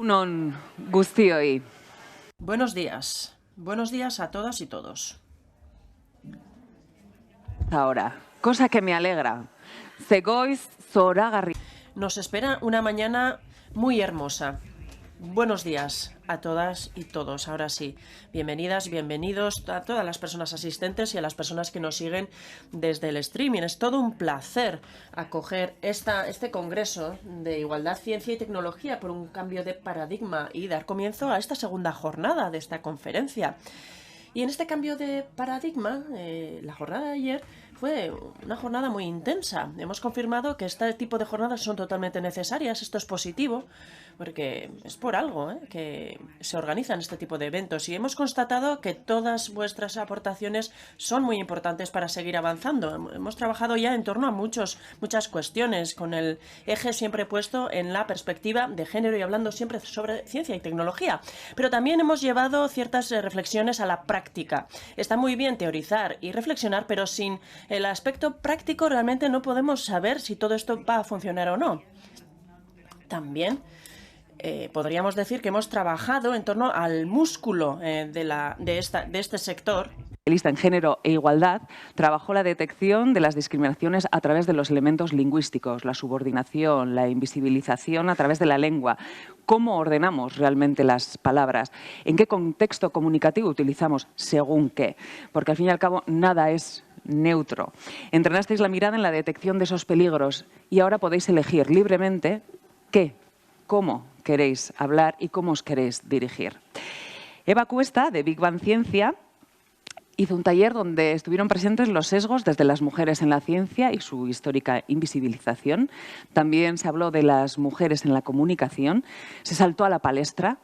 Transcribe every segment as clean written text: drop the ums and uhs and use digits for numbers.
Unon guztioi. Buenos días a todas y todos. Ahora, cosa que me alegra. Zegoiz zoragarri. Nos espera una mañana muy hermosa. Buenos días a todas y todos. Ahora sí, bienvenidas, bienvenidos a todas las personas asistentes y a las personas que nos siguen desde el streaming. Es todo un placer acoger este congreso de igualdad, ciencia y tecnología por un cambio de paradigma y dar comienzo a esta segunda jornada de esta conferencia. Y en este cambio de paradigma, la jornada de ayer fue una jornada muy intensa. Hemos confirmado que este tipo de jornadas son totalmente necesarias. Esto es positivo, porque es por algo que se organizan este tipo de eventos. Y hemos constatado que todas vuestras aportaciones son muy importantes para seguir avanzando. Hemos trabajado ya en torno a muchas cuestiones, con el eje siempre puesto en la perspectiva de género y hablando siempre sobre ciencia y tecnología. Pero también hemos llevado ciertas reflexiones a la práctica. Está muy bien teorizar y reflexionar, pero sin el aspecto práctico realmente no podemos saber si todo esto va a funcionar o no. También podríamos decir que hemos trabajado en torno al músculo de este sector. En género e igualdad, trabajó la detección de las discriminaciones a través de los elementos lingüísticos, la subordinación, la invisibilización a través de la lengua. ¿Cómo ordenamos realmente las palabras? ¿En qué contexto comunicativo utilizamos según qué? Porque al fin y al cabo nada es neutro. Entrenasteis la mirada en la detección de esos peligros y ahora podéis elegir libremente cómo queréis hablar y cómo os queréis dirigir. Eva Cuesta, de Big Bang Ciencia, hizo un taller donde estuvieron presentes los sesgos desde las mujeres en la ciencia y su histórica invisibilización. También se habló de las mujeres en la comunicación. Se saltó a la palestra.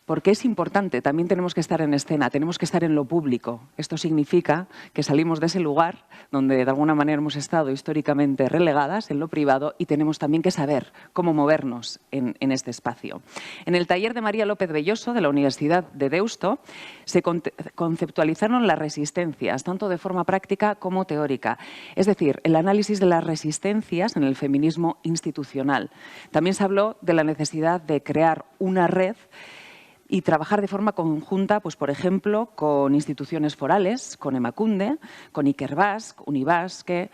Porque es importante, también tenemos que estar en escena, tenemos que estar en lo público. Esto significa que salimos de ese lugar donde de alguna manera hemos estado históricamente relegadas, en lo privado, y tenemos también que saber cómo movernos en este espacio. En el taller de María López Belloso, de la Universidad de Deusto, se conceptualizaron las resistencias, tanto de forma práctica como teórica. Es decir, el análisis de las resistencias en el feminismo institucional. También se habló de la necesidad de crear una red y trabajar de forma conjunta, pues, por ejemplo, con instituciones forales, con Emakunde, con Ikerbasque, Unibasque.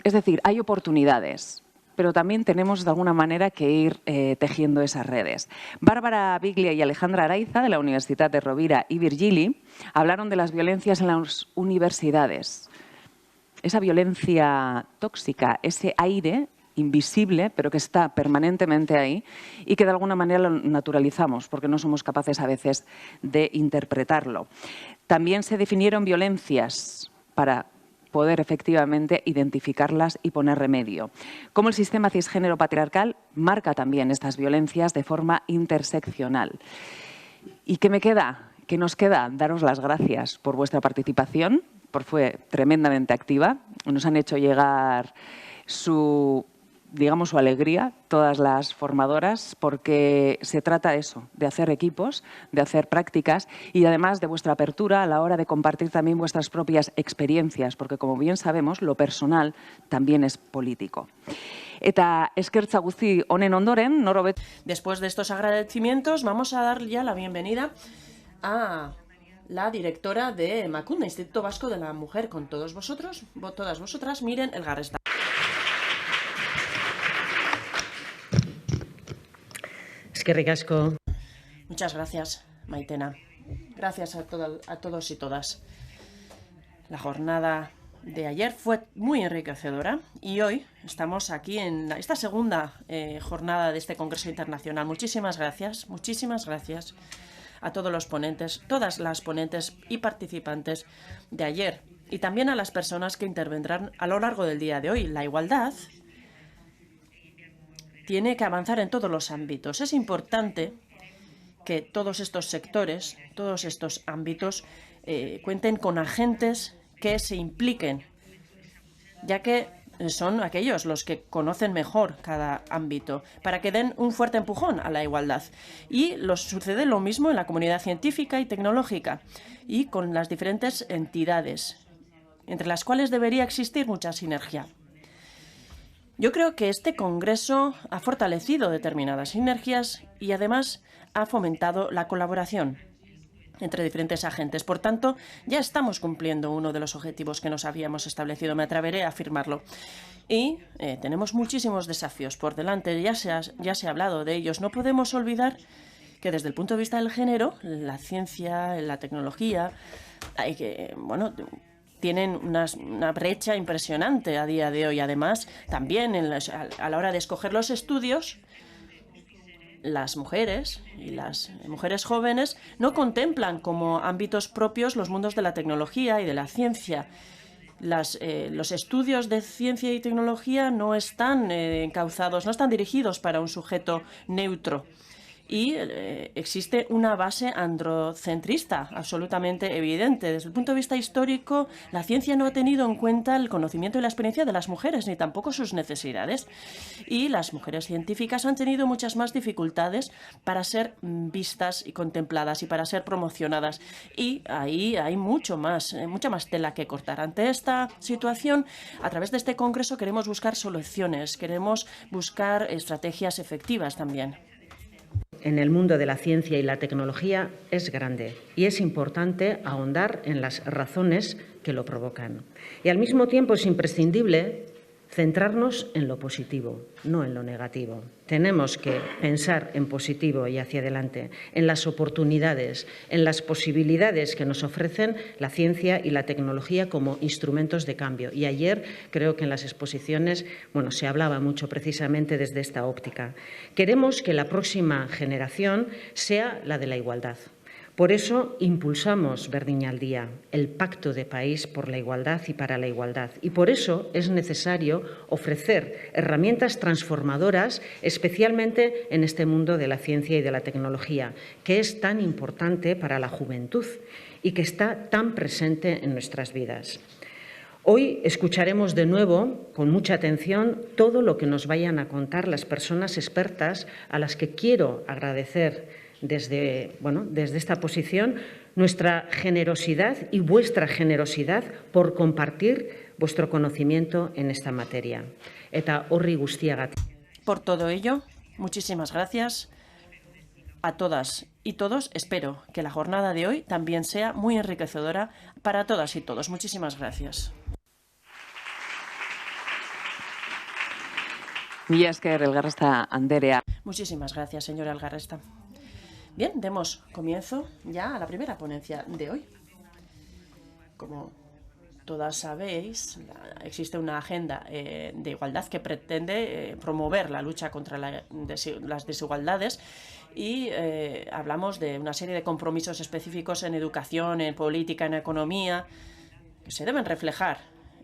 Es decir, hay oportunidades, pero también tenemos de alguna manera que ir tejiendo esas redes. Bárbara Biglia y Alejandra Araiza, de la Universidad de Rovira y Virgili, hablaron de las violencias en las universidades. Esa violencia tóxica, ese aire invisible, pero que está permanentemente ahí y que de alguna manera lo naturalizamos porque no somos capaces a veces de interpretarlo. También se definieron violencias para poder efectivamente identificarlas y poner remedio. Cómo el sistema cisgénero patriarcal marca también estas violencias de forma interseccional. ¿Y qué me queda? ¿Qué nos queda? Daros las gracias por vuestra participación, porque fue tremendamente activa. Nos han hecho llegar su alegría, todas las formadoras, porque se trata de eso, de hacer equipos, de hacer prácticas y además de vuestra apertura a la hora de compartir también vuestras propias experiencias, porque como bien sabemos, lo personal también es político. Eta eskertza guzti honen ondoren, norobet. Después de estos agradecimientos, vamos a dar ya la bienvenida a la directora de Emakunde, Instituto Vasco de la Mujer, con todos vosotros, todas vosotras, Miren Elgarresta. Eskerrik asko. Muchas gracias, Maitena. Gracias a todos y todas. La jornada de ayer fue muy enriquecedora y hoy estamos aquí en esta segunda jornada de este Congreso Internacional. Muchísimas gracias a todos los ponentes, todas las ponentes y participantes de ayer y también a las personas que intervendrán a lo largo del día de hoy. La igualdad tiene que avanzar en todos los ámbitos. Es importante que todos estos sectores, todos estos ámbitos, cuenten con agentes que se impliquen, ya que son aquellos los que conocen mejor cada ámbito, para que den un fuerte empujón a la igualdad. Y sucede lo mismo en la comunidad científica y tecnológica y con las diferentes entidades, entre las cuales debería existir mucha sinergia. Yo creo que este congreso ha fortalecido determinadas sinergias y además ha fomentado la colaboración entre diferentes agentes. Por tanto, ya estamos cumpliendo uno de los objetivos que nos habíamos establecido, me atreveré a afirmarlo. Y tenemos muchísimos desafíos por delante, ya se ha hablado de ellos. No podemos olvidar que desde el punto de vista del género, la ciencia, la tecnología, tienen una brecha impresionante a día de hoy. Además, también a la hora de escoger los estudios, las mujeres y las mujeres jóvenes no contemplan como ámbitos propios los mundos de la tecnología y de la ciencia. Los estudios de ciencia y tecnología no están encauzados, no están dirigidos para un sujeto neutro. Y existe una base androcentrista absolutamente evidente. Desde el punto de vista histórico, la ciencia no ha tenido en cuenta el conocimiento y la experiencia de las mujeres, ni tampoco sus necesidades. Y las mujeres científicas han tenido muchas más dificultades para ser vistas y contempladas y para ser promocionadas. Y ahí hay mucha más tela que cortar. Ante esta situación, a través de este congreso queremos buscar soluciones, queremos buscar estrategias efectivas también. En el mundo de la ciencia y la tecnología es grande y es importante ahondar en las razones que lo provocan. Y al mismo tiempo es imprescindible centrarnos en lo positivo, no en lo negativo. Tenemos que pensar en positivo y hacia adelante, en las oportunidades, en las posibilidades que nos ofrecen la ciencia y la tecnología como instrumentos de cambio. Y ayer creo que en las exposiciones se hablaba mucho precisamente desde esta óptica. Queremos que la próxima generación sea la de la igualdad. Por eso impulsamos Berdinaldia, el Pacto de País por la Igualdad y para la Igualdad. Y por eso es necesario ofrecer herramientas transformadoras, especialmente en este mundo de la ciencia y de la tecnología, que es tan importante para la juventud y que está tan presente en nuestras vidas. Hoy escucharemos de nuevo, con mucha atención, todo lo que nos vayan a contar las personas expertas a las que quiero agradecer desde esta posición nuestra generosidad y vuestra generosidad por compartir vuestro conocimiento en esta materia. Eta horri guztiagatik. Por todo ello, muchísimas gracias a todas y todos. Espero que la jornada de hoy también sea muy enriquecedora para todas y todos. Muchísimas gracias. Mila esker, Elgarresta Anderea. Muchísimas gracias, señora Elgarresta. Bien, demos comienzo ya a la primera ponencia de hoy. Como todas sabéis, existe una agenda de igualdad que pretende promover la lucha contra las desigualdades y hablamos de una serie de compromisos específicos en educación, en política, en economía, que se deben reflejar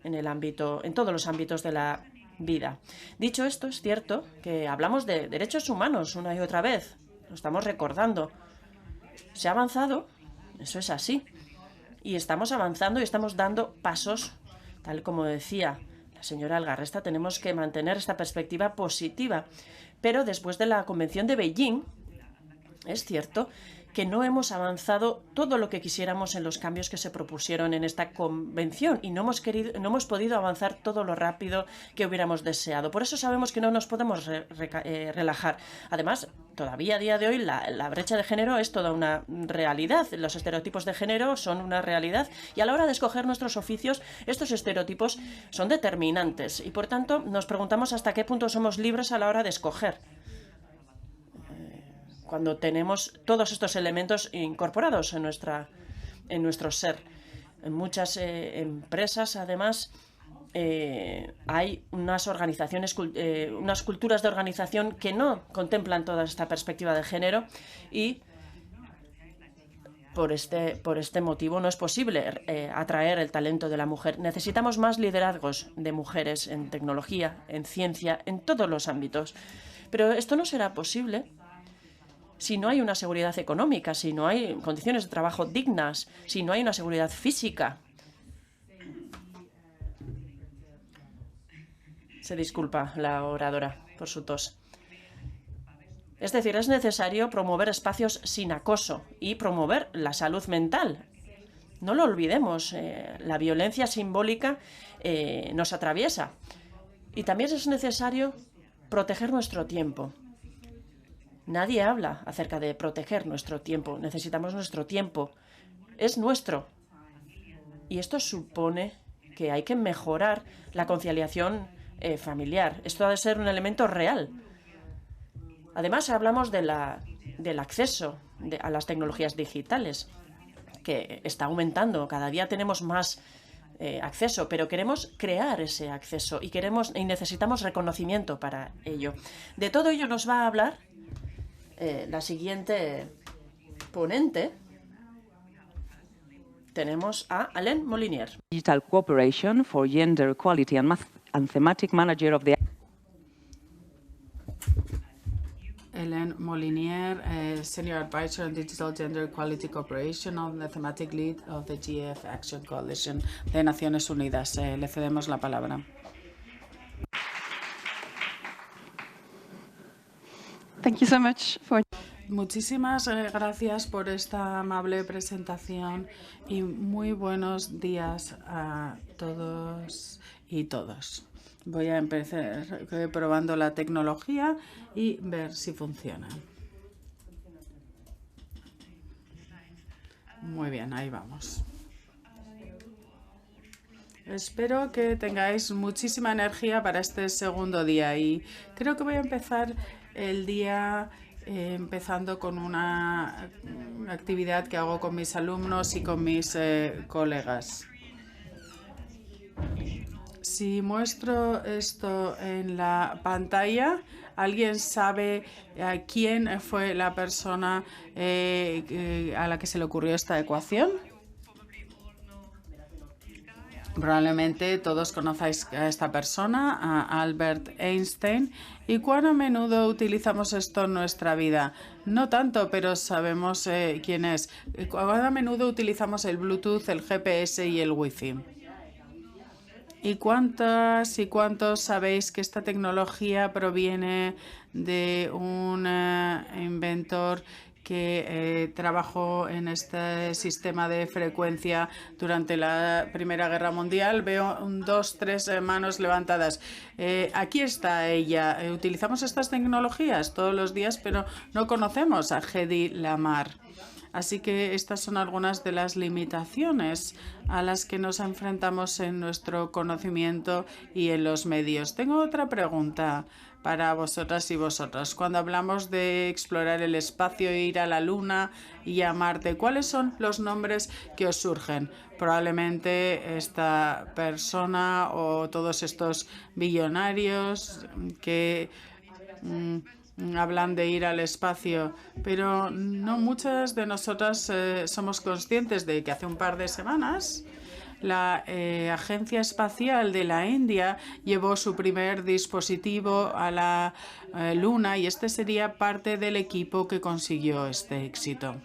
en todos los ámbitos de la vida. Dicho esto, es cierto que hablamos de derechos humanos una y otra vez. Lo estamos recordando. Se ha avanzado, eso es así. Y estamos avanzando y estamos dando pasos, tal como decía la señora Elgarresta, tenemos que mantener esta perspectiva positiva. Pero después de la Convención de Beijing, es cierto que no hemos avanzado todo lo que quisiéramos en los cambios que se propusieron en esta convención y no hemos podido avanzar todo lo rápido que hubiéramos deseado. Por eso sabemos que no nos podemos relajar. Además, todavía a día de hoy la brecha de género es toda una realidad. Los estereotipos de género son una realidad y a la hora de escoger nuestros oficios, estos estereotipos son determinantes y por tanto nos preguntamos hasta qué punto somos libres a la hora de escoger, cuando tenemos todos estos elementos incorporados en nuestro ser. En muchas empresas, además, hay unas organizaciones, unas culturas de organización que no contemplan toda esta perspectiva de género y por este motivo no es posible atraer el talento de la mujer. Necesitamos más liderazgos de mujeres en tecnología, en ciencia, en todos los ámbitos. Pero esto no será posible si no hay una seguridad económica, si no hay condiciones de trabajo dignas, si no hay una seguridad física. Se disculpa la oradora por su tos. Es decir, es necesario promover espacios sin acoso y promover la salud mental. No lo olvidemos, la violencia simbólica nos atraviesa. Y también es necesario proteger nuestro tiempo. Nadie habla acerca de proteger nuestro tiempo. Necesitamos nuestro tiempo. Es nuestro. Y esto supone que hay que mejorar la conciliación familiar. Esto ha de ser un elemento real. Además, hablamos del acceso a las tecnologías digitales, que está aumentando. Cada día tenemos más acceso, pero queremos crear ese acceso y necesitamos reconocimiento para ello. De todo ello nos va a hablar la siguiente ponente. Tenemos a Hélène Molinier. Digital Cooperation for Gender Equality and Thematic Manager of the... Hélène Molinier, Senior Advisor on Digital Gender Equality Cooperation on the Thematic Lead of the GF Action Coalition de Naciones Unidas. Le cedemos la palabra. Thank you so much for... Muchísimas gracias por esta amable presentación y muy buenos días a todos y todos. Voy a empezar probando la tecnología y ver si funciona. Muy bien, ahí vamos. Espero que tengáis muchísima energía para este segundo día y creo que voy a empezar el día empezando con una actividad que hago con mis alumnos y con mis colegas. Si muestro esto en la pantalla, ¿alguien sabe quién fue la persona a la que se le ocurrió esta ecuación? Probablemente todos conocáis a esta persona, a Albert Einstein. ¿Y cuán a menudo utilizamos esto en nuestra vida? No tanto, pero sabemos quién es. ¿Cuán a menudo utilizamos el Bluetooth, el GPS y el Wi-Fi? ¿Y cuántas y cuántos sabéis que esta tecnología proviene de un inventor que trabajó en este sistema de frecuencia durante la Primera Guerra Mundial? Veo 2, 3 manos levantadas. Aquí está ella. Utilizamos estas tecnologías todos los días, pero no conocemos a Hedy Lamarr. Así que estas son algunas de las limitaciones a las que nos enfrentamos en nuestro conocimiento y en los medios. Tengo otra pregunta para vosotras y vosotros. Cuando hablamos de explorar el espacio, ir a la Luna y a Marte, ¿cuáles son los nombres que os surgen? Probablemente esta persona o todos estos billonarios que hablan de ir al espacio, pero no muchas de nosotras somos conscientes de que hace un par de semanas la Agencia Espacial de la India llevó su primer dispositivo a la Luna y este sería parte del equipo que consiguió este éxito.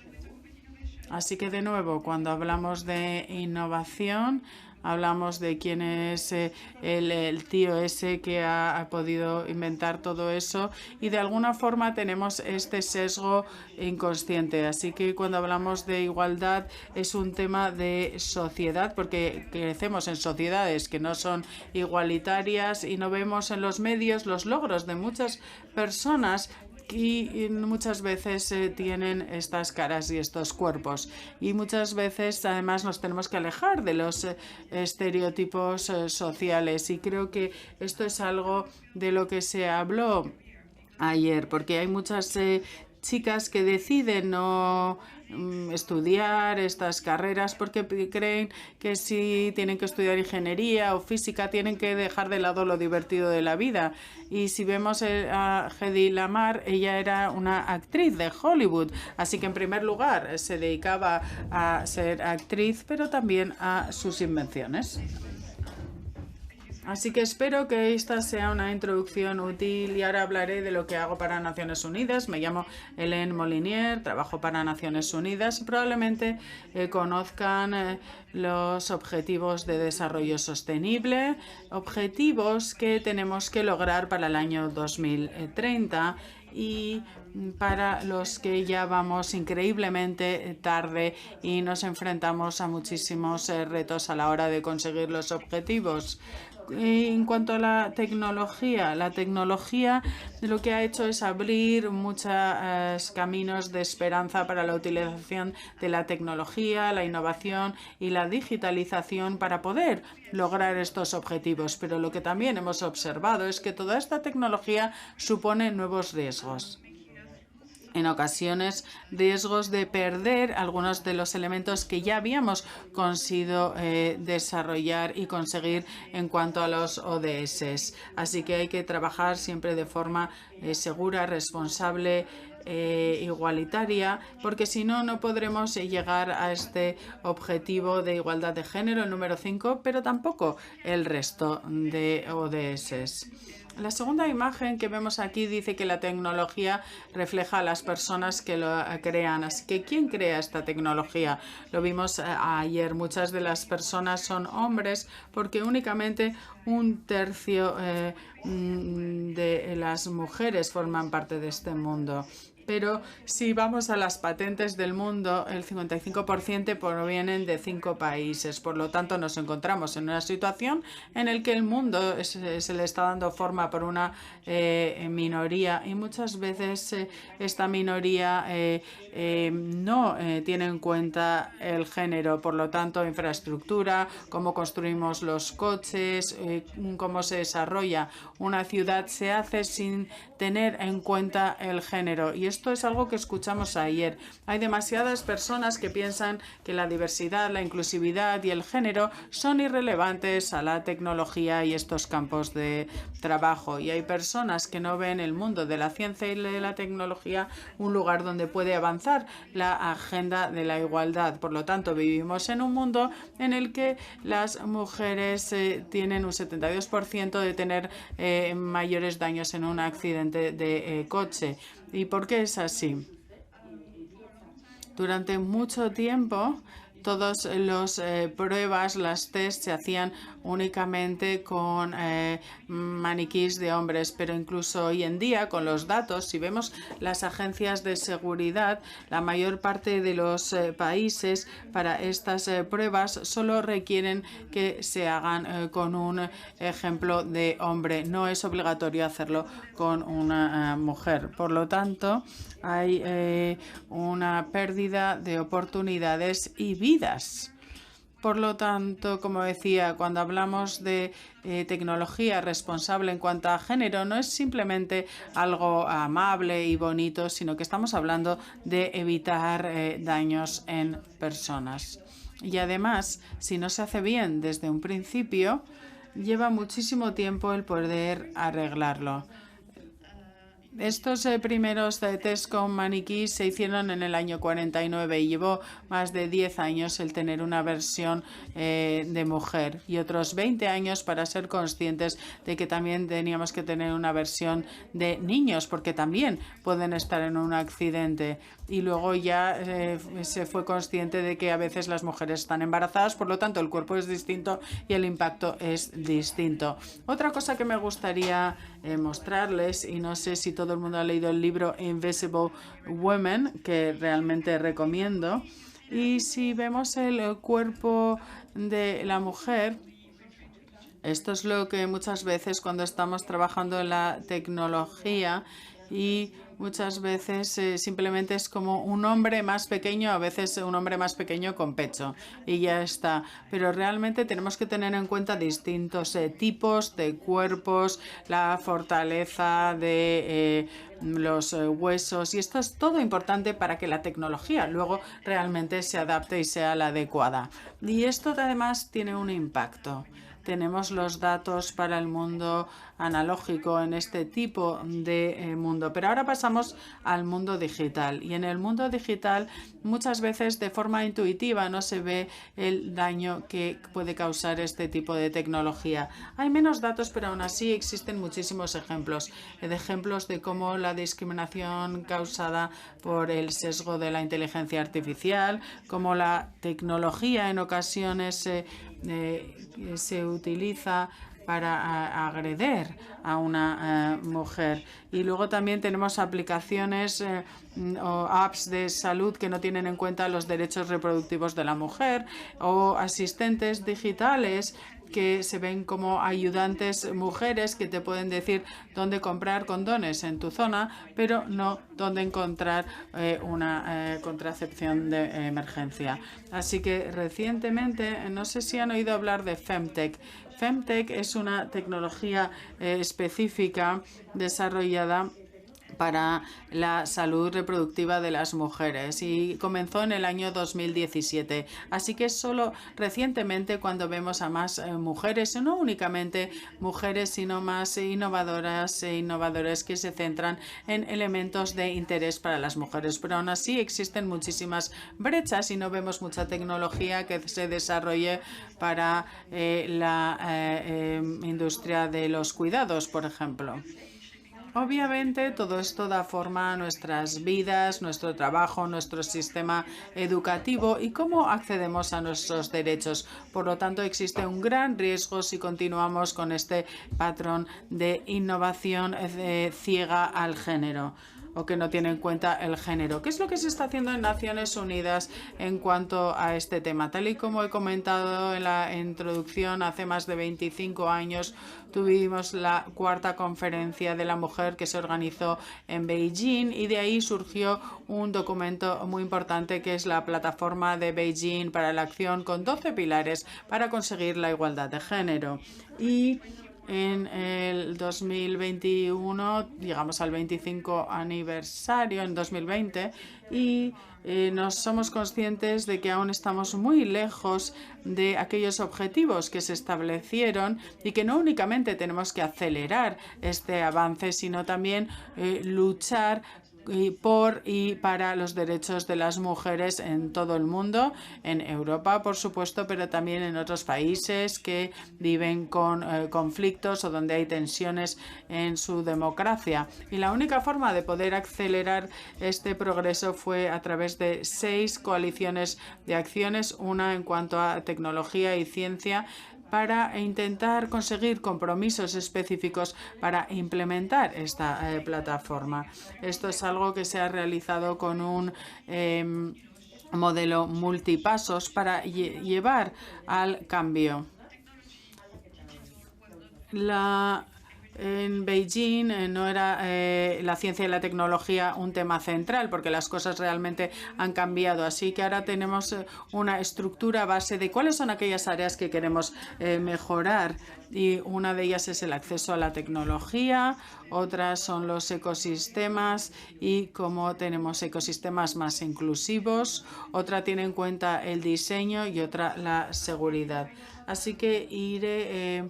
Así que, de nuevo, cuando hablamos de innovación, hablamos de quién es el tío ese que ha podido inventar todo eso y de alguna forma tenemos este sesgo inconsciente. Así que cuando hablamos de igualdad es un tema de sociedad porque crecemos en sociedades que no son igualitarias y no vemos en los medios los logros de muchas personas y muchas veces tienen estas caras y estos cuerpos y muchas veces además nos tenemos que alejar de los estereotipos sociales y creo que esto es algo de lo que se habló ayer porque hay muchas chicas que deciden no estudiar estas carreras porque creen que si tienen que estudiar ingeniería o física tienen que dejar de lado lo divertido de la vida. Y si vemos a Hedy Lamarr, ella era una actriz de Hollywood, así que en primer lugar se dedicaba a ser actriz, pero también a sus invenciones. Así que espero que esta sea una introducción útil y ahora hablaré de lo que hago para Naciones Unidas. Me llamo Hélène Molinier, trabajo para Naciones Unidas y probablemente conozcan los objetivos de desarrollo sostenible, objetivos que tenemos que lograr para el año 2030 y para los que ya vamos increíblemente tarde y nos enfrentamos a muchísimos retos a la hora de conseguir los objetivos. En cuanto a la tecnología lo que ha hecho es abrir muchos caminos de esperanza para la utilización de la tecnología, la innovación y la digitalización para poder lograr estos objetivos. Pero lo que también hemos observado es que toda esta tecnología supone nuevos riesgos. En ocasiones, riesgos de perder algunos de los elementos que ya habíamos conseguido desarrollar y conseguir en cuanto a los ODS. Así que hay que trabajar siempre de forma segura, responsable, igualitaria, porque si no, no podremos llegar a este objetivo de igualdad de género, el número 5, pero tampoco el resto de ODS. La segunda imagen que vemos aquí dice que la tecnología refleja a las personas que lo crean. Así que, ¿quién crea esta tecnología? Lo vimos ayer. Muchas de las personas son hombres porque únicamente un tercio de las mujeres forman parte de este mundo. Pero si vamos a las patentes del mundo, el 55% provienen de 5 países. Por lo tanto, nos encontramos en una situación en la que el mundo se le está dando forma por una minoría y muchas veces esta minoría no tiene en cuenta el género. Por lo tanto, infraestructura, cómo construimos los coches, cómo se desarrolla una ciudad, se hace sin tener en cuenta el género. Y esto es algo que escuchamos ayer. Hay demasiadas personas que piensan que la diversidad, la inclusividad y el género son irrelevantes a la tecnología y estos campos de trabajo. Y hay personas que no ven el mundo de la ciencia y de la tecnología un lugar donde puede avanzar la agenda de la igualdad. Por lo tanto, vivimos en un mundo en el que las mujeres tienen un 72% de tener mayores daños en un accidente de coche. ¿Y por qué es así? Durante mucho tiempo, todas las pruebas, las tests, se hacían únicamente con maniquís de hombres, pero incluso hoy en día, con los datos, si vemos las agencias de seguridad, la mayor parte de los países para estas pruebas solo requieren que se hagan con un ejemplo de hombre. No es obligatorio hacerlo con una mujer. Por lo tanto, hay una pérdida de oportunidades y vidas. Por lo tanto, como decía, cuando hablamos de tecnología responsable en cuanto a género, no es simplemente algo amable y bonito, sino que estamos hablando de evitar daños en personas. Y además, si no se hace bien desde un principio, lleva muchísimo tiempo el poder arreglarlo. Estos primeros test con maniquís se hicieron en el año 49 y llevó más de 10 años el tener una versión de mujer y otros 20 años para ser conscientes de que también teníamos que tener una versión de niños, porque también pueden estar en un accidente. Y luego ya se fue consciente de que a veces las mujeres están embarazadas, por lo tanto el cuerpo es distinto y el impacto es distinto. Otra cosa que me gustaría mostrarles, y no sé si todo el mundo ha leído el libro Invisible Women, que realmente recomiendo, y si vemos el cuerpo de la mujer, esto es lo que muchas veces cuando estamos trabajando en la tecnología y muchas veces simplemente es como un hombre más pequeño, a veces un hombre más pequeño con pecho y ya está. Pero realmente tenemos que tener en cuenta distintos tipos de cuerpos, la fortaleza de los huesos, y esto es todo importante para que la tecnología luego realmente se adapte y sea la adecuada. Y esto además tiene un impacto. Tenemos los datos para el mundo analógico, en este tipo de mundo. Pero ahora pasamos al mundo digital. Y en el mundo digital muchas veces de forma intuitiva no se ve el daño que puede causar este tipo de tecnología. Hay menos datos, pero aún así existen muchísimos ejemplos de cómo la discriminación causada por el sesgo de la inteligencia artificial, cómo la tecnología en ocasiones se utiliza para agredir a una mujer. Y luego también tenemos aplicaciones o apps de salud que no tienen en cuenta los derechos reproductivos de la mujer, o asistentes digitales que se ven como ayudantes mujeres que te pueden decir dónde comprar condones en tu zona, pero no dónde encontrar una contracepción de emergencia. Así que recientemente, no sé si han oído hablar de Femtech. Femtech es una tecnología específica desarrollada para la salud reproductiva de las mujeres y comenzó en el año 2017. Así que es solo recientemente cuando vemos a más mujeres, no únicamente mujeres, sino más innovadoras e innovadores que se centran en elementos de interés para las mujeres. Pero aún así existen muchísimas brechas y no vemos mucha tecnología que se desarrolle para la industria de los cuidados, por ejemplo. Obviamente todo esto da forma a nuestras vidas, nuestro trabajo, nuestro sistema educativo y cómo accedemos a nuestros derechos. Por lo tanto, existe un gran riesgo si continuamos con este patrón de innovación ciega al género, o que no tiene en cuenta el género. ¿Qué es lo que se está haciendo en Naciones Unidas en cuanto a este tema? Tal y como he comentado en la introducción, hace más de 25 años tuvimos la cuarta conferencia de la mujer que se organizó en Beijing y de ahí surgió un documento muy importante que es la plataforma de Beijing para la acción con 12 pilares para conseguir la igualdad de género. Y en el 2021 llegamos al 25 aniversario en 2020 y nos somos conscientes de que aún estamos muy lejos de aquellos objetivos que se establecieron y que no únicamente tenemos que acelerar este avance, sino también luchar por y para los derechos de las mujeres en todo el mundo, en Europa, por supuesto, pero también en otros países que viven con conflictos o donde hay tensiones en su democracia. Y la única forma de poder acelerar este progreso fue a través de 6 coaliciones de acciones, una en cuanto a tecnología y ciencia, para intentar conseguir compromisos específicos para implementar esta plataforma. Esto es algo que se ha realizado con un modelo multipasos para llevar al cambio. En Beijing no era la ciencia y la tecnología un tema central porque las cosas realmente han cambiado. Así que ahora tenemos una estructura base de cuáles son aquellas áreas que queremos mejorar. Y una de ellas es el acceso a la tecnología, otras son los ecosistemas y cómo tenemos ecosistemas más inclusivos, otra tiene en cuenta el diseño y otra la seguridad. Así que iré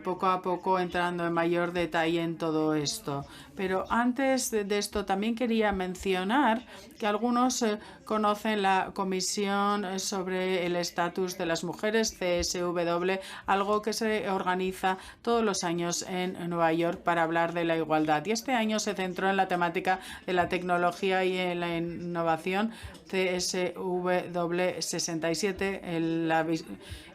poco a poco entrando en mayor detalle en todo esto. Pero antes de esto también quería mencionar que algunos conocen la Comisión sobre el Estatus de las Mujeres, CSW, algo que se organiza todos los años en Nueva York para hablar de la igualdad. Y este año se centró en la temática de la tecnología y en la innovación. CSW 67, la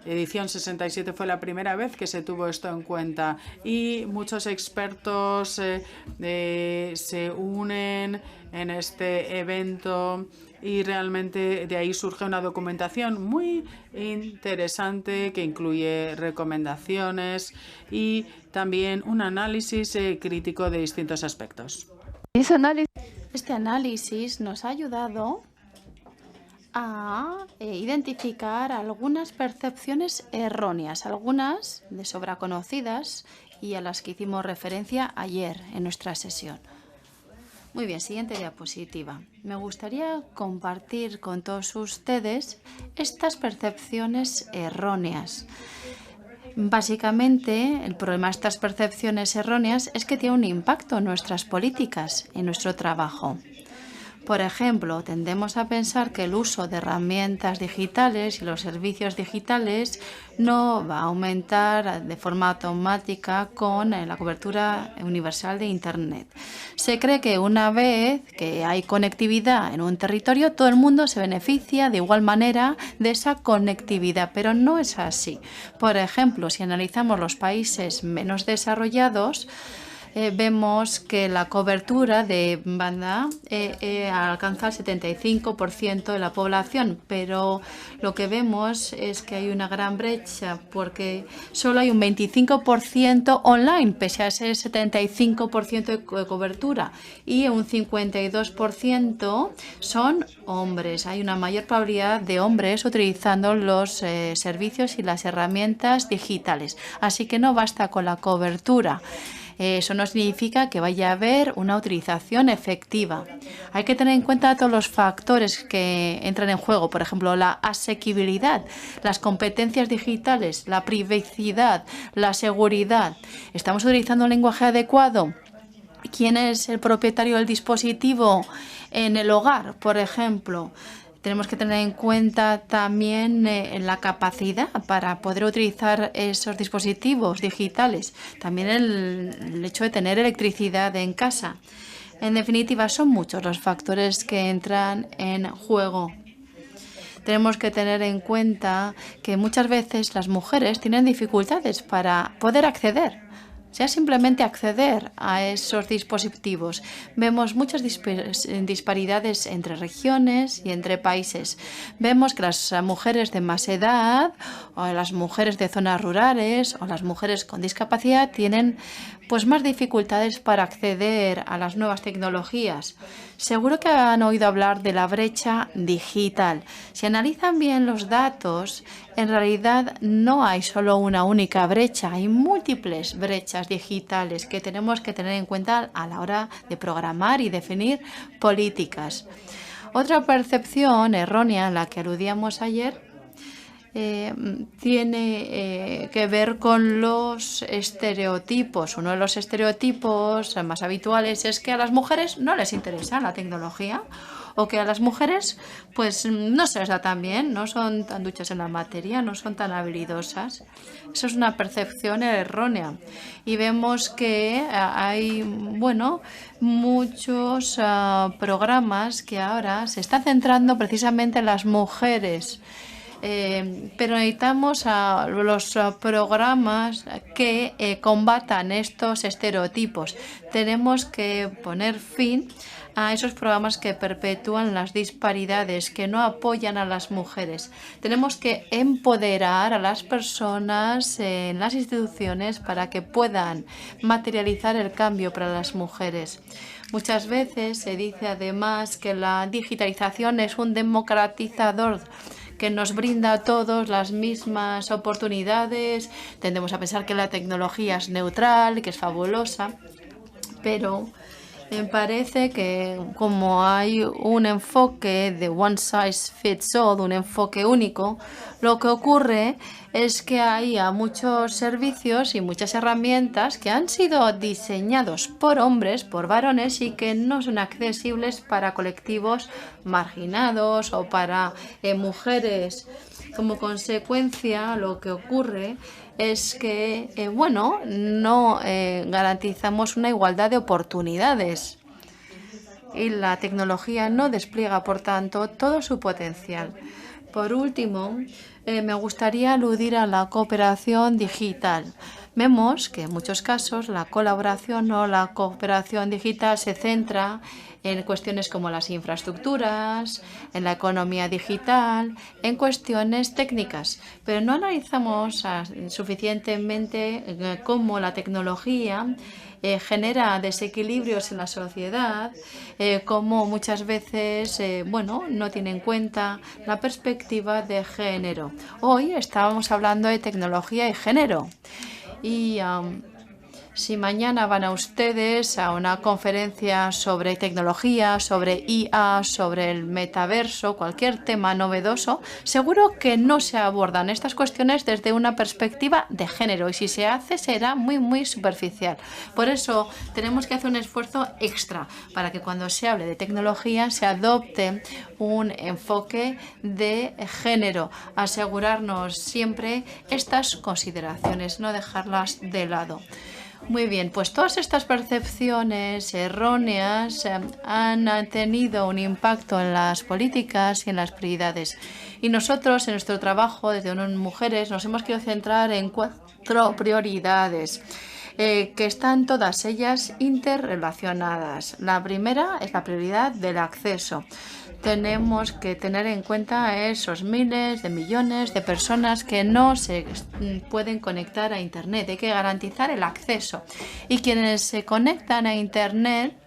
edición 67 fue la primera vez que se tuvo esto en cuenta y muchos expertos se unen en este evento y realmente de ahí surge una documentación muy interesante que incluye recomendaciones y también un análisis crítico de distintos aspectos. Este análisis nos ha ayudado a identificar algunas percepciones erróneas, algunas de sobra conocidas y a las que hicimos referencia ayer en nuestra sesión. Muy bien, siguiente diapositiva. Me gustaría compartir con todos ustedes estas percepciones erróneas Básicamente, el problema de estas percepciones erróneas es que tiene un impacto en nuestras políticas, en nuestro trabajo. Por ejemplo, tendemos a pensar que el uso de herramientas digitales y los servicios digitales no va a aumentar de forma automática con la cobertura universal de Internet. Se cree que una vez que hay conectividad en un territorio, todo el mundo se beneficia de igual manera de esa conectividad, pero no es así. Por ejemplo, si analizamos los países menos desarrollados, vemos que la cobertura de banda alcanza el 75% de la población, pero lo que vemos es que hay una gran brecha porque solo hay un 25% online, pese a ese 75% de cobertura, y un 52% son hombres. Hay una mayor probabilidad de hombres utilizando los servicios y las herramientas digitales. Así que no basta con la cobertura. Eso no significa que vaya a haber una utilización efectiva. Hay que tener en cuenta todos los factores que entran en juego, por ejemplo, la asequibilidad, las competencias digitales, la privacidad, la seguridad. ¿Estamos utilizando un lenguaje adecuado? ¿Quién es el propietario del dispositivo en el hogar, por ejemplo? Tenemos que tener en cuenta también la capacidad para poder utilizar esos dispositivos digitales. También el hecho de tener electricidad en casa. En definitiva, son muchos los factores que entran en juego. Tenemos que tener en cuenta que muchas veces las mujeres tienen dificultades para poder acceder. Sea simplemente acceder a esos dispositivos. Vemos muchas disparidades entre regiones y entre países. Vemos que las mujeres de más edad, o las mujeres de zonas rurales, o las mujeres con discapacidad tienen pues más dificultades para acceder a las nuevas tecnologías. Seguro que han oído hablar de la brecha digital. Si analizan bien los datos, en realidad no hay solo una única brecha, hay múltiples brechas digitales que tenemos que tener en cuenta a la hora de programar y definir políticas. Otra percepción errónea a la que aludíamos ayer tiene que ver con los estereotipos. Uno de los estereotipos más habituales es que a las mujeres no les interesa la tecnología o que a las mujeres pues no se les da tan bien, no son tan duchas en la materia, no son tan habilidosas. Eso es una percepción errónea. Y vemos que hay, muchos programas que ahora se están centrando precisamente en las mujeres. Pero necesitamos los programas que combatan estos estereotipos. Tenemos que poner fin a esos programas que perpetúan las disparidades, que no apoyan a las mujeres. Tenemos que empoderar a las personas en las instituciones para que puedan materializar el cambio para las mujeres. Muchas veces se dice además que la digitalización es un democratizador que nos brinda a todos las mismas oportunidades. Tendemos a pensar que la tecnología es neutral, que es fabulosa, pero me parece que como hay un enfoque de one size fits all, un enfoque único, lo que ocurre es que hay muchos servicios y muchas herramientas que han sido diseñados por hombres, por varones, y que no son accesibles para colectivos marginados o para mujeres. Como consecuencia, lo que ocurre es que, no garantizamos una igualdad de oportunidades y la tecnología no despliega, por tanto, todo su potencial. Por último, me gustaría aludir a la cooperación digital. Vemos que en muchos casos la colaboración o la cooperación digital se centra en cuestiones como las infraestructuras, en la economía digital, en cuestiones técnicas, pero no analizamos suficientemente cómo la tecnología genera desequilibrios en la sociedad, cómo muchas veces no tiene en cuenta la perspectiva de género. Hoy estábamos hablando de tecnología y género y Si mañana van a ustedes a una conferencia sobre tecnología, sobre IA, sobre el metaverso, cualquier tema novedoso, seguro que no se abordan estas cuestiones desde una perspectiva de género, y si se hace será muy, muy superficial. Por eso tenemos que hacer un esfuerzo extra para que cuando se hable de tecnología se adopte un enfoque de género, asegurarnos siempre estas consideraciones, no dejarlas de lado. Muy bien, pues todas estas percepciones erróneas han tenido un impacto en las políticas y en las prioridades. Y nosotros, en nuestro trabajo desde ONU Mujeres, nos hemos querido centrar en 4 prioridades que están todas ellas interrelacionadas. La primera es la prioridad del acceso. Tenemos que tener en cuenta esos miles de millones de personas que no se pueden conectar a Internet. Hay que garantizar el acceso. Y quienes se conectan a Internet,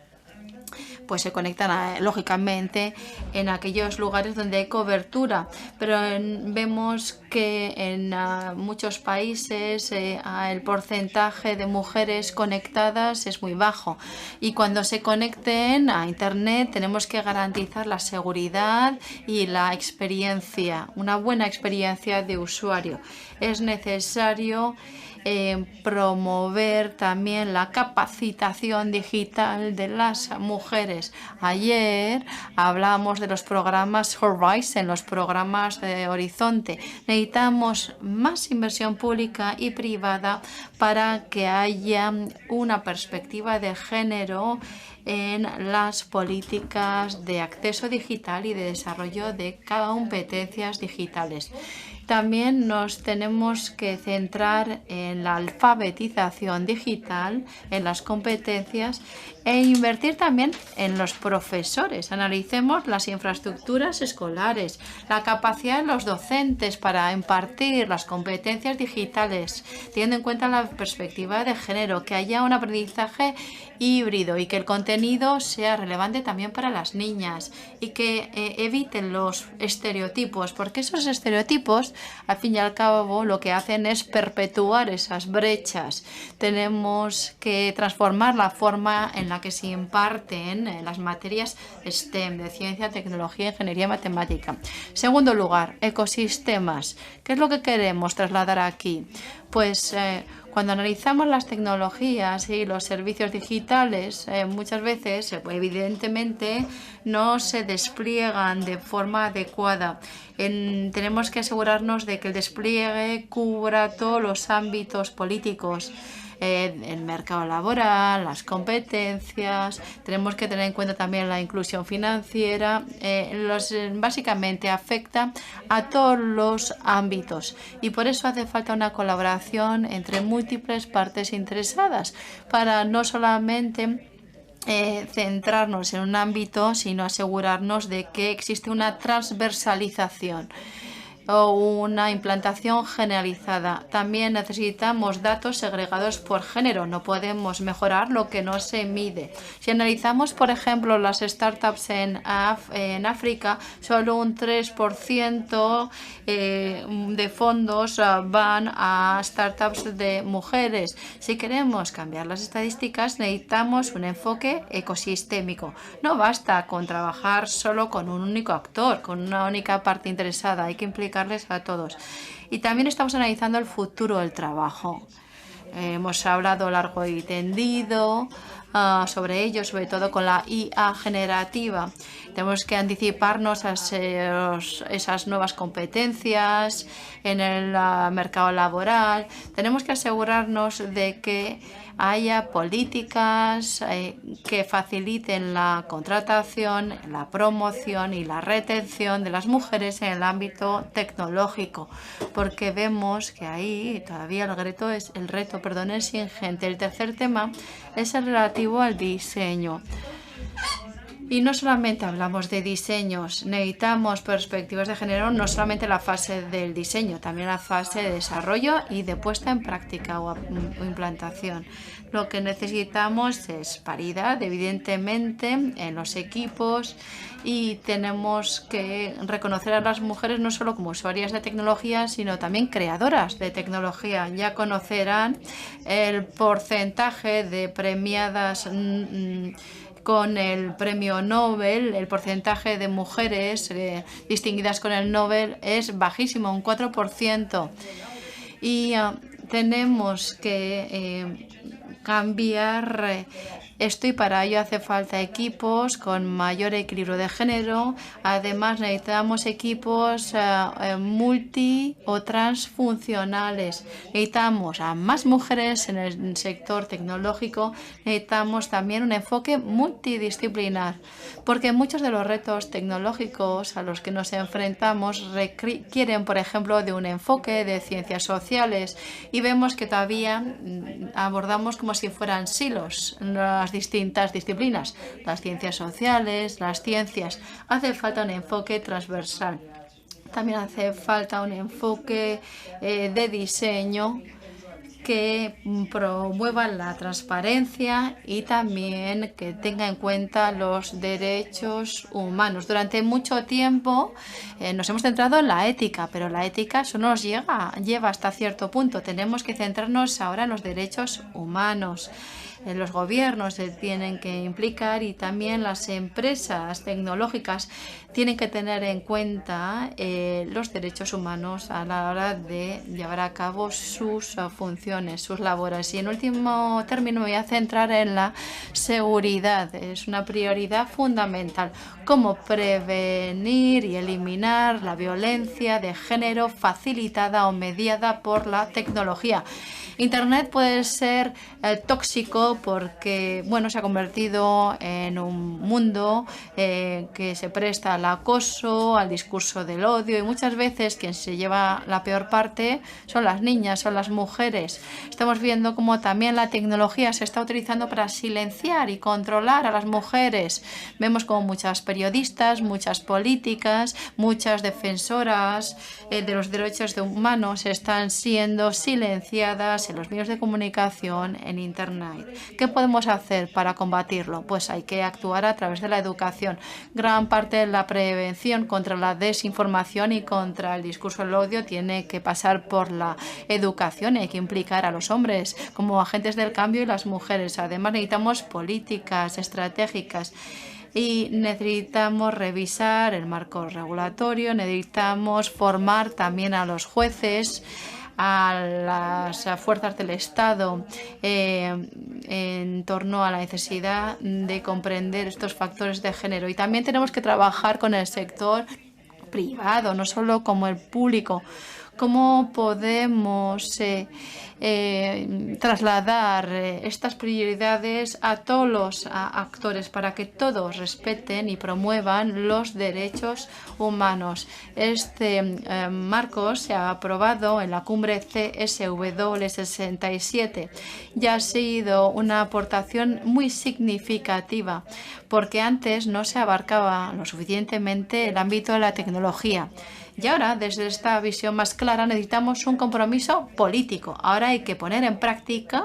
pues se conectan lógicamente en aquellos lugares donde hay cobertura, pero vemos que en muchos países el porcentaje de mujeres conectadas es muy bajo, y cuando se conecten a Internet tenemos que garantizar la seguridad y la experiencia, una buena experiencia de usuario. Es necesario promover también la capacitación digital de las mujeres. Ayer hablábamos de los programas Horizon, los programas de Horizonte. Necesitamos más inversión pública y privada para que haya una perspectiva de género en las políticas de acceso digital y de desarrollo de competencias digitales. También nos tenemos que centrar en la alfabetización digital, en las competencias, e invertir también en los profesores. Analicemos las infraestructuras escolares, la capacidad de los docentes para impartir las competencias digitales, teniendo en cuenta la perspectiva de género, que haya un aprendizaje híbrido y que el contenido sea relevante también para las niñas, y que eviten los estereotipos, porque esos estereotipos al fin y al cabo lo que hacen es perpetuar esas brechas. Tenemos que transformar la forma en la que se imparten las materias STEM, de ciencia, tecnología, ingeniería y matemática. Segundo lugar, ecosistemas. ¿Qué es lo que queremos trasladar aquí? Pues cuando analizamos las tecnologías y los servicios digitales, muchas veces, evidentemente, no se despliegan de forma adecuada. Tenemos que asegurarnos de que el despliegue cubra todos los ámbitos políticos. El mercado laboral, las competencias, tenemos que tener en cuenta también la inclusión financiera, básicamente afecta a todos los ámbitos, y por eso hace falta una colaboración entre múltiples partes interesadas para no solamente centrarnos en un ámbito, sino asegurarnos de que existe una transversalización o una implantación generalizada. También necesitamos datos segregados por género. No podemos mejorar lo que no se mide. Si analizamos, por ejemplo, las startups en África, solo un 3% de fondos van a startups de mujeres. Si queremos cambiar las estadísticas, necesitamos un enfoque ecosistémico. No basta con trabajar solo con un único actor, con una única parte interesada. Hay que implicarles a todos. Y también estamos analizando el futuro del trabajo. Hemos hablado largo y tendido sobre ello, sobre todo con la IA generativa. Tenemos que anticiparnos a esas nuevas competencias en el mercado laboral. Tenemos que asegurarnos de que haya políticas que faciliten la contratación, la promoción y la retención de las mujeres en el ámbito tecnológico, porque vemos que ahí todavía el reto es ingente. El tercer tema es el relativo al diseño. Y no solamente hablamos de diseños, necesitamos perspectivas de género, no solamente en la fase del diseño, también en la fase de desarrollo y de puesta en práctica o implantación. Lo que necesitamos es paridad, evidentemente, en los equipos, y tenemos que reconocer a las mujeres no solo como usuarias de tecnología, sino también creadoras de tecnología. Ya conocerán el porcentaje de premiadas con el premio Nobel. El porcentaje de mujeres distinguidas con el Nobel es bajísimo, un 4%. Y tenemos que cambiar esto, y para ello hace falta equipos con mayor equilibrio de género. Además, necesitamos equipos multi o transfuncionales. Necesitamos a más mujeres en el sector tecnológico. Necesitamos también un enfoque multidisciplinar, porque muchos de los retos tecnológicos a los que nos enfrentamos requieren, por ejemplo, de un enfoque de ciencias sociales, y vemos que todavía abordamos como si fueran silos las distintas disciplinas, las ciencias sociales, las ciencias. Hace falta un enfoque transversal. También hace falta un enfoque de diseño que promueva la transparencia y también que tenga en cuenta los derechos humanos. Durante mucho tiempo nos hemos centrado en la ética, pero la ética solo nos lleva hasta cierto punto. Tenemos que centrarnos ahora en los derechos humanos. Los gobiernos se tienen que implicar, y también las empresas tecnológicas tienen que tener en cuenta los derechos humanos a la hora de llevar a cabo sus funciones, sus labores. Y en último término me voy a centrar en la seguridad. Es una prioridad fundamental. Cómo prevenir y eliminar la violencia de género facilitada o mediada por la tecnología. Internet puede ser tóxico porque, bueno, se ha convertido en un mundo que se presta al acoso, al discurso del odio, y muchas veces quien se lleva la peor parte son las niñas, son las mujeres. Estamos viendo cómo también la tecnología se está utilizando para silenciar y controlar a las mujeres. Vemos como muchas periodistas, muchas políticas, muchas defensoras de los derechos humanos están siendo silenciadas en los medios de comunicación, en Internet. ¿Qué podemos hacer para combatirlo? Pues hay que actuar a través de la educación. Gran parte de la prevención contra la desinformación y contra el discurso del odio tiene que pasar por la educación. Hay que implicar a los hombres como agentes del cambio y las mujeres. Además, necesitamos políticas estratégicas. Y necesitamos revisar el marco regulatorio, necesitamos formar también a los jueces, a las fuerzas del Estado en torno a la necesidad de comprender estos factores de género. Y también tenemos que trabajar con el sector privado, no solo como el público. ¿Cómo podemos trasladar estas prioridades a todos los actores para que todos respeten y promuevan los derechos humanos? Este marco se ha aprobado en la cumbre CSW 67 y ha sido una aportación muy significativa, porque antes no se abarcaba lo suficientemente el ámbito de la tecnología. Y ahora, desde esta visión más clara, necesitamos un compromiso político. Ahora hay que poner en práctica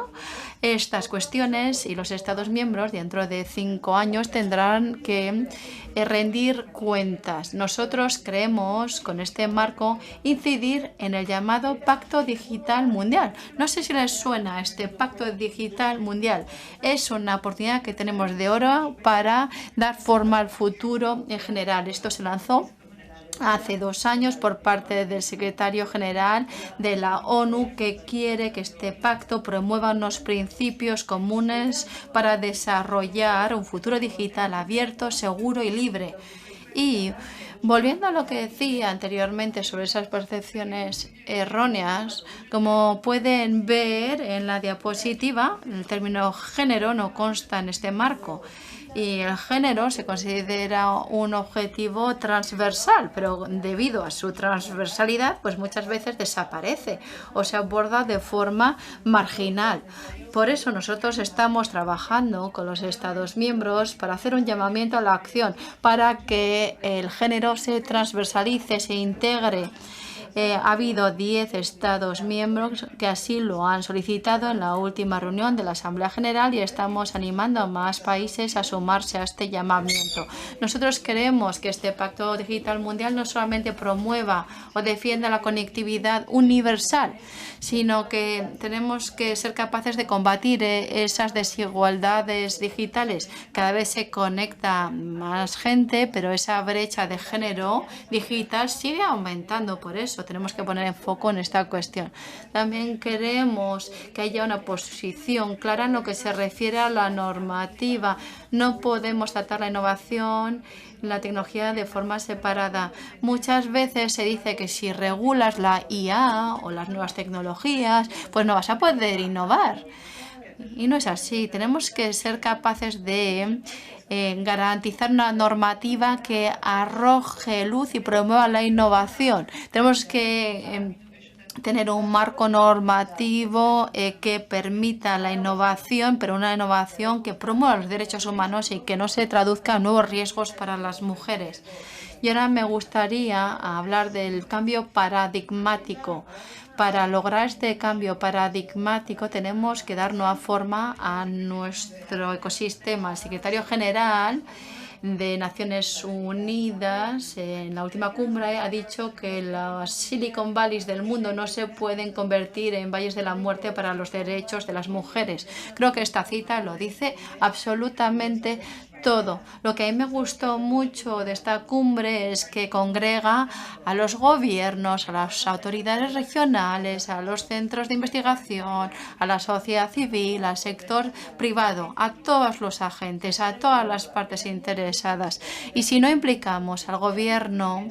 estas cuestiones, y los Estados miembros dentro de 5 años tendrán que rendir cuentas. Nosotros creemos con este marco incidir en el llamado Pacto Digital Mundial. No sé si les suena este Pacto Digital Mundial. Es una oportunidad que tenemos de oro para dar forma al futuro en general. Esto se lanzó hace 2 años por parte del secretario general de la ONU, que quiere que este pacto promueva unos principios comunes para desarrollar un futuro digital abierto, seguro y libre. Y Volviendo a lo que decía anteriormente sobre esas percepciones erróneas, como pueden ver en la diapositiva, el término género no consta en este marco. Y el género se considera un objetivo transversal, pero debido a su transversalidad, pues muchas veces desaparece o se aborda de forma marginal. Por eso nosotros estamos trabajando con los Estados miembros para hacer un llamamiento a la acción, para que el género se transversalice, se integre. Ha habido 10 Estados miembros que así lo han solicitado en la última reunión de la Asamblea General y estamos animando a más países a sumarse a este llamamiento. Nosotros queremos que este Pacto Digital Mundial no solamente promueva o defienda la conectividad universal, sino que tenemos que ser capaces de combatir esas desigualdades digitales. Cada vez se conecta más gente, pero esa brecha de género digital sigue aumentando. Por eso tenemos que poner en foco en esta cuestión. También queremos que haya una posición clara en lo que se refiere a la normativa. No podemos tratar la innovación, la tecnología de forma separada. Muchas veces se dice que si regulas la IA o las nuevas tecnologías, pues no vas a poder innovar. Y no es así. Tenemos que ser capaces de garantizar una normativa que arroje luz y promueva la innovación. Tenemos que tener un marco normativo que permita la innovación, pero una innovación que promueva los derechos humanos y que no se traduzca en nuevos riesgos para las mujeres. Y ahora me gustaría hablar del cambio paradigmático. Para lograr este cambio paradigmático tenemos que dar nueva forma a nuestro ecosistema. El secretario general de Naciones Unidas en la última cumbre ha dicho que los Silicon Valleys del mundo no se pueden convertir en valles de la muerte para los derechos de las mujeres. Creo que esta cita lo dice absolutamente todo. Lo que a mí me gustó mucho de esta cumbre es que congrega a los gobiernos, a las autoridades regionales, a los centros de investigación, a la sociedad civil, al sector privado, a todos los agentes, a todas las partes interesadas. Y si no implicamos al gobierno,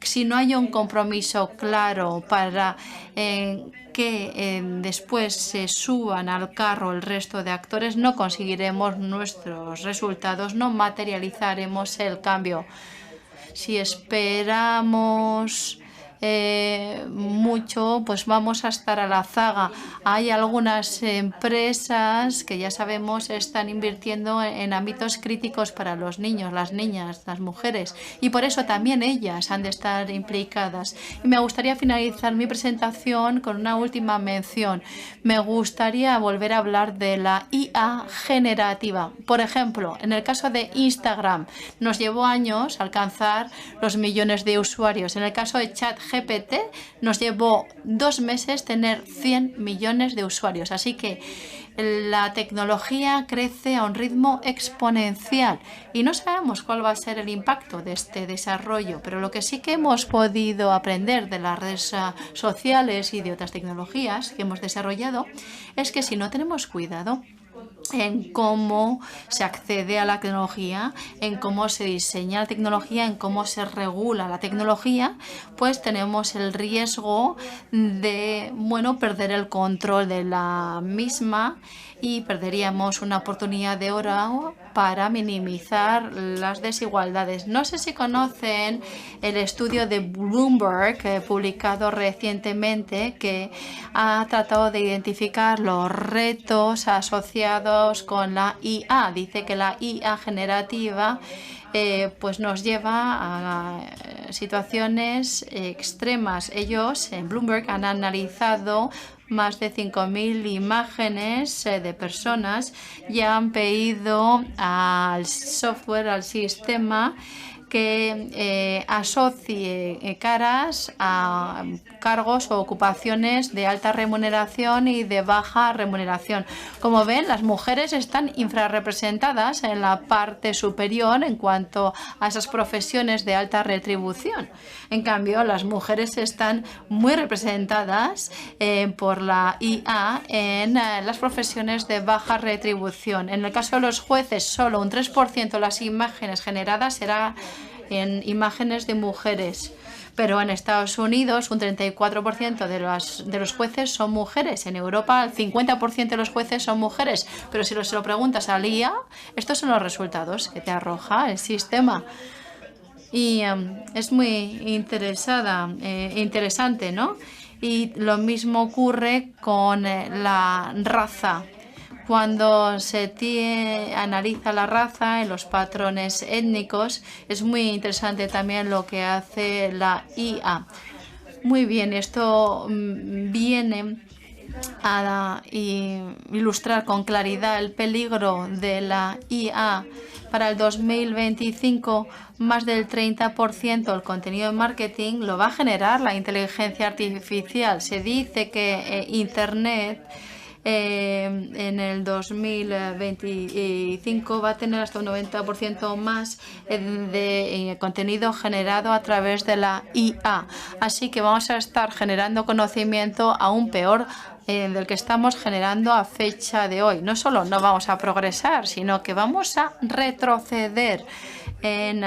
si no hay un compromiso claro para que después se suban al carro el resto de actores, no conseguiremos nuestros resultados, no materializaremos el cambio. Si esperamos mucho, pues vamos a estar a la zaga. Hay algunas empresas que ya sabemos están invirtiendo en ámbitos críticos para los niños, las niñas, las mujeres, y por eso también ellas han de estar implicadas. Y me gustaría finalizar mi presentación con una última mención. Me gustaría volver a hablar de la IA generativa. Por ejemplo, en el caso de Instagram, nos llevó años alcanzar los millones de usuarios. En el caso de ChatGPT, nos llevó 2 meses tener 100 millones de usuarios. Así que la tecnología crece a un ritmo exponencial y no sabemos cuál va a ser el impacto de este desarrollo, pero lo que sí que hemos podido aprender de las redes sociales y de otras tecnologías que hemos desarrollado es que si no tenemos cuidado en cómo se accede a la tecnología, en cómo se diseña la tecnología, en cómo se regula la tecnología, pues tenemos el riesgo de, perder el control de la misma y perderíamos una oportunidad de oro para minimizar las desigualdades. No sé si conocen el estudio de Bloomberg publicado recientemente que ha tratado de identificar los retos asociados con la IA. Dice que la IA generativa pues nos lleva a situaciones extremas. Ellos en Bloomberg han analizado más de 5.000 imágenes de personas y han pedido al software, al sistema, que asocie caras a cargos o ocupaciones de alta remuneración y de baja remuneración. Como ven, las mujeres están infrarrepresentadas en la parte superior en cuanto a esas profesiones de alta retribución. En cambio, las mujeres están muy representadas por la IA en las profesiones de baja retribución. En el caso de los jueces, solo un 3% de las imágenes generadas será en imágenes de mujeres. Pero en Estados Unidos un 34% de los jueces son mujeres. En Europa el 50% de los jueces son mujeres. Pero si se lo preguntas a la IA, estos son los resultados que te arroja el sistema. Y es muy interesante, ¿no? Y lo mismo ocurre con la raza. Cuando se analiza la raza en los patrones étnicos, es muy interesante también lo que hace la IA. Muy bien, esto viene a ilustrar con claridad el peligro de la IA. Para el 2025, más del 30% del contenido de marketing lo va a generar la inteligencia artificial. Se dice que Internet en el 2025 va a tener hasta un 90% más de contenido generado a través de la IA. Así que vamos a estar generando conocimiento aún peor del que estamos generando a fecha de hoy. No solo no vamos a progresar, sino que vamos a retroceder en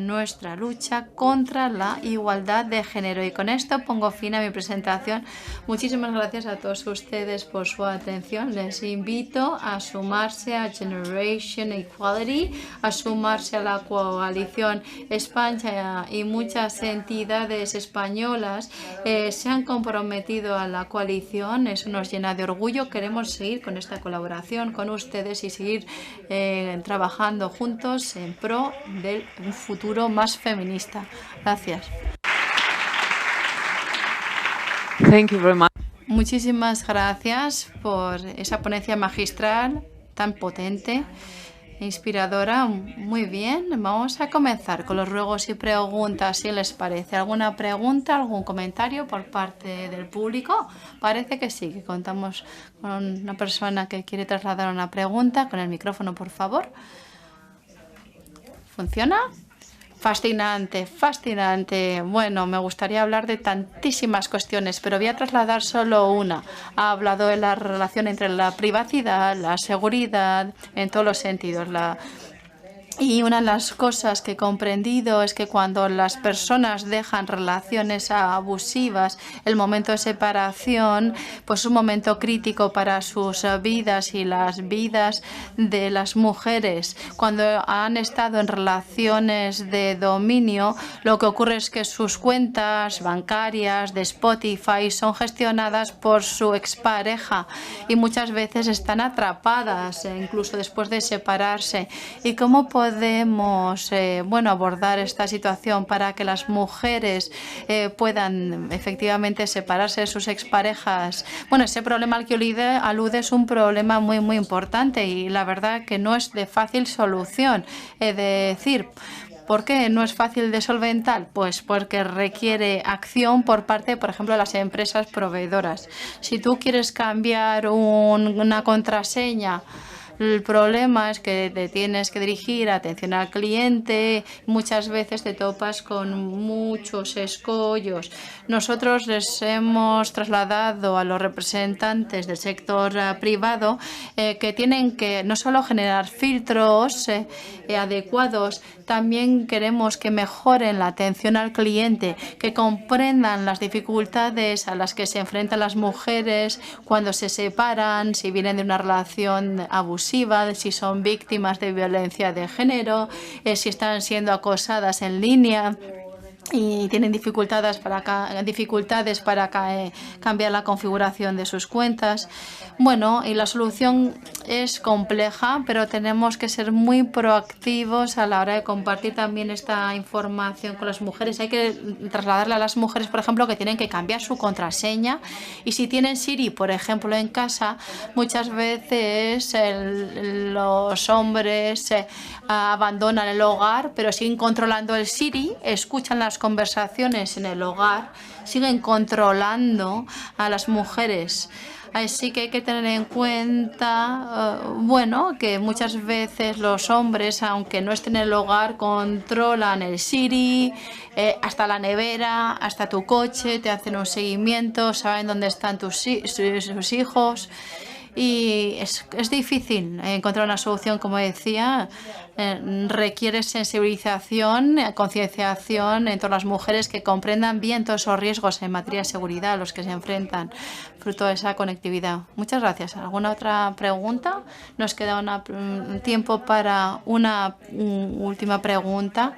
nuestra lucha contra la igualdad de género. Y con esto pongo fin a mi presentación. Muchísimas gracias a todos ustedes por su atención. Les invito a sumarse a Generation Equality, a sumarse a la coalición España, y muchas entidades españolas se han comprometido a la coalición. Eso nos llena de orgullo. Queremos seguir con esta colaboración con ustedes y seguir trabajando juntos en pro de un futuro más feminista. Gracias. Thank you very much. Muchísimas gracias por esa ponencia magistral tan potente e inspiradora. Muy bien, vamos a comenzar con los ruegos y preguntas, si les parece. ¿Alguna pregunta, algún comentario por parte del público? Parece que sí, que contamos con una persona que quiere trasladar una pregunta. Con el micrófono, por favor. ¿Funciona? Fascinante, fascinante. Bueno, me gustaría hablar de tantísimas cuestiones, pero voy a trasladar solo una. Ha hablado de la relación entre la privacidad, la seguridad, en todos los sentidos. Y una de las cosas que he comprendido es que cuando las personas dejan relaciones abusivas, el momento de separación, pues es un momento crítico para sus vidas y las vidas de las mujeres. Cuando han estado en relaciones de dominio, lo que ocurre es que sus cuentas bancarias de Spotify son gestionadas por su expareja y muchas veces están atrapadas, incluso después de separarse. ¿Y cómo podemos abordar esta situación para que las mujeres puedan efectivamente separarse de sus exparejas? Bueno, ese problema al que alude es un problema muy, muy importante y la verdad que no es de fácil solución. Es decir, ¿por qué no es fácil de solventar? Pues porque requiere acción por parte, por ejemplo, de las empresas proveedoras. Si tú quieres cambiar una contraseña, el problema es que te tienes que dirigir a atención al cliente. Muchas veces te topas con muchos escollos. Nosotros les hemos trasladado a los representantes del sector privado que tienen que no solo generar filtros adecuados, también queremos que mejoren la atención al cliente, que comprendan las dificultades a las que se enfrentan las mujeres cuando se separan, si vienen de una relación abusiva, si son víctimas de violencia de género, si están siendo acosadas en línea y tienen dificultades para cambiar la configuración de sus cuentas. Bueno, y la solución es compleja, pero tenemos que ser muy proactivos a la hora de compartir también esta información con las mujeres. Hay que trasladarle a las mujeres, por ejemplo, que tienen que cambiar su contraseña. Y si tienen Siri, por ejemplo, en casa, muchas veces los hombres abandonan el hogar, pero siguen controlando el Siri, escuchan las conversaciones en el hogar, siguen controlando a las mujeres. Así que hay que tener en cuenta, que muchas veces los hombres, aunque no estén en el hogar, controlan el Siri, hasta la nevera, hasta tu coche, te hacen un seguimiento, saben dónde están sus hijos. Y es difícil encontrar una solución, como decía. Requiere sensibilización, concienciación en todas las mujeres que comprendan bien todos esos riesgos en materia de seguridad a los que se enfrentan fruto de esa conectividad. Muchas gracias. ¿Alguna otra pregunta? Nos queda un tiempo para una última pregunta.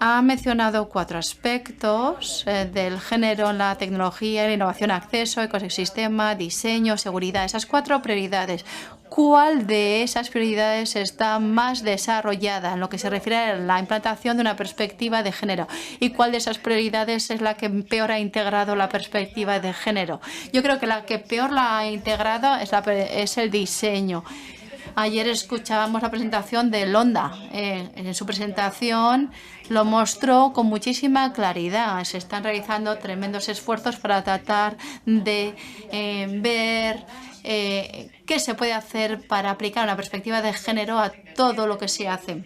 Ha mencionado 4 aspectos del género en la tecnología, la innovación, acceso, ecosistema, diseño, seguridad. Esas 4 prioridades. ¿Cuál de esas prioridades está más desarrollada en lo que se refiere a la implantación de una perspectiva de género? ¿Y cuál de esas prioridades es la que peor ha integrado la perspectiva de género? Yo creo que la que peor la ha integrado es el diseño. Ayer escuchábamos la presentación de Londa. En su presentación lo mostró con muchísima claridad. Se están realizando tremendos esfuerzos para tratar de ver qué se puede hacer para aplicar una perspectiva de género a todo lo que se hace.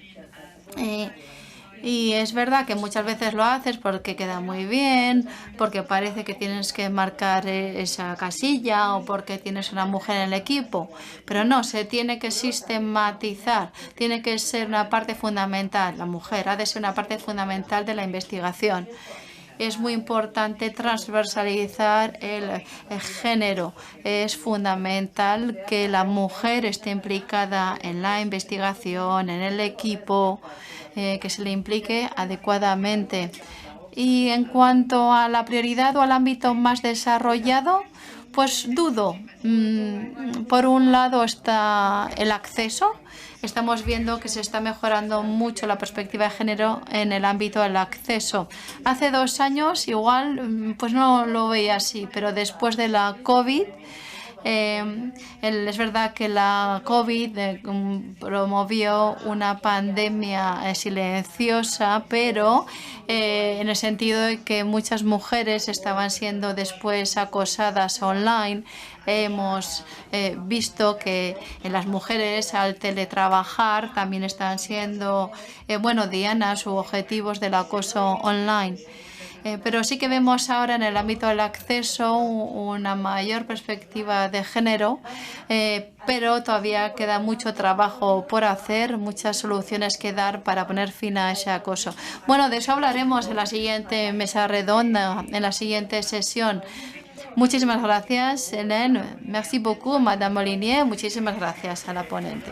Y es verdad que muchas veces lo haces porque queda muy bien, porque parece que tienes que marcar esa casilla o porque tienes una mujer en el equipo. Pero no, se tiene que sistematizar, tiene que ser una parte fundamental. La mujer ha de ser una parte fundamental de la investigación. Es muy importante transversalizar el género. Es fundamental que la mujer esté implicada en la investigación, en el equipo, que se le implique adecuadamente. Y en cuanto a la prioridad o al ámbito más desarrollado, pues dudo. Por un lado está el acceso. Estamos viendo que se está mejorando mucho la perspectiva de género en el ámbito del acceso. Hace 2 años igual pues no lo veía así, pero después de la COVID, es verdad que la COVID promovió una pandemia silenciosa, pero en el sentido de que muchas mujeres estaban siendo después acosadas online. Hemos visto que las mujeres al teletrabajar también están siendo dianas u objetivos del acoso online. Pero sí que vemos ahora en el ámbito del acceso una mayor perspectiva de género, pero todavía queda mucho trabajo por hacer, muchas soluciones que dar para poner fin a ese acoso. Bueno, de eso hablaremos en la siguiente mesa redonda, en la siguiente sesión. Muchísimas gracias, Hélène. Merci beaucoup, Madame Molinier. Muchísimas gracias a la ponente.